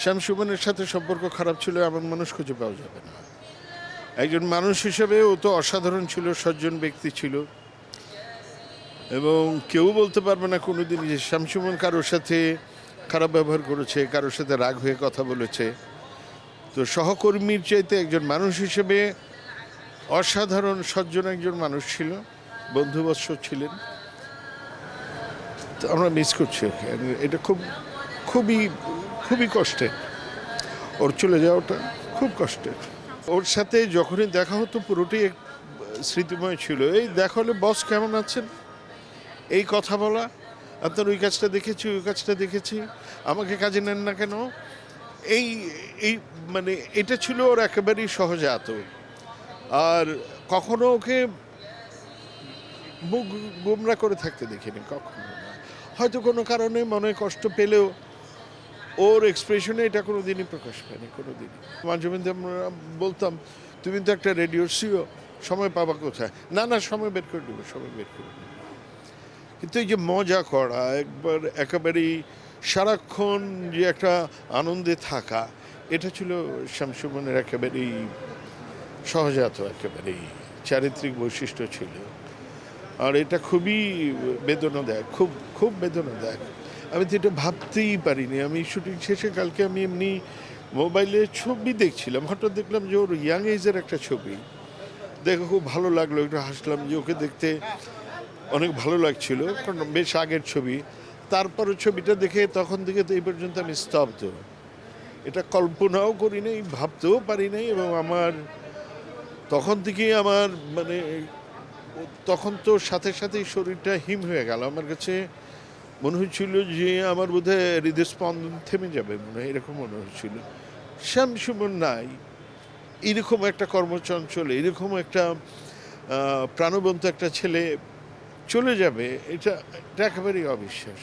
শামসুমানের সাথে সম্পর্ক খারাপ ছিল এমন মানুষ খুঁজে পাওয়া যাবে না। একজন মানুষ হিসেবে ও তো অসাধারণ ছিল, সজ্জন ব্যক্তি ছিল, এবং কেউ বলতে পারবে না কোনোদিন যে শামসুমান কারোর সাথে খারাপ ব্যবহার করেছে, কারোর সাথে রাগ হয়ে কথা বলেছে। তো সহকর্মীর চাইতে একজন মানুষ হিসেবে অসাধারণ সজ্জন একজন মানুষ ছিল, বন্ধুবৎসল ছিলেন। তো আমরা মিস করছি ওকে। এটা খুবই খুবই কষ্টের, ওর চলে যাওয়াটা খুব কষ্টের। ওর সাথে যখনই দেখা হতো পুরোটাই স্মৃতিময় ছিল। এই দেখা হলে, বস কেমন আছেন, এই কথা বলা, আপনার ওই কাজটা দেখেছি, ওই কাজটা দেখেছি, আমাকে কাজে নেন না কেন, এই এই মানে এটা ছিল ওর একেবারেই সহজাত। আর কখনো ওকে মুখ গোমরা করে থাকতে দেখিনি, কখনো না। হয়তো কোনো কারণে মনে কষ্ট পেলেও ওর এক্সপ্রেশনে এটা কোনো দিনই প্রকাশ পায়নি, কোনো দিনই। মাঝে মধ্যে আমরা বলতাম, তুমি তো একটা রেডিও সিও, সময় পাবা কোথায়? না, সময় বের করে দেবো, সময় বের করে দেবো। কিন্তু এই যে মজা করা, একেবারেই সারাক্ষণ যে একটা আনন্দে থাকা, এটা ছিল শামসুমানের একেবারেই সহজাত, একেবারেই চারিত্রিক বৈশিষ্ট্য ছিল। আর এটা খুবই বেদনাদায়ক, খুব বেদনাদায়ক। আমি তো এটা ভাবতেই পারিনি। আমি শুটিং শেষে কালকে আমি এমনি মোবাইলে ছবি দেখছিলাম, হঠাৎ দেখলাম যে ওর ইয়াং এজের একটা ছবি, দেখে খুব ভালো লাগলো, একটু হাসলাম যে ওকে দেখতে অনেক ভালো লাগছিল, কারণ বেশ আগের ছবি। তারপরে ছবিটা দেখে তখন থেকে তো এই পর্যন্ত আমি স্তব্ধ। এটা কল্পনাও করি নাই, ভাবতেও পারি নাই। এবং আমার তখন থেকেই আমার মানে তখন তো সাথে সাথেই শরীরটা হিম হয়ে গেল। আমার কাছে মনে হচ্ছিল যে আমার বোধহয় হৃদস্পন্দন থেমে যাবে, মনে হয় এরকম মনে হচ্ছিল। শামসুমান নাই, এরকম একটা কর্মচঞ্চল, এরকম একটা প্রাণবন্ত একটা ছেলে চলে যাবে, এটা একেবারেই অবিশ্বাস।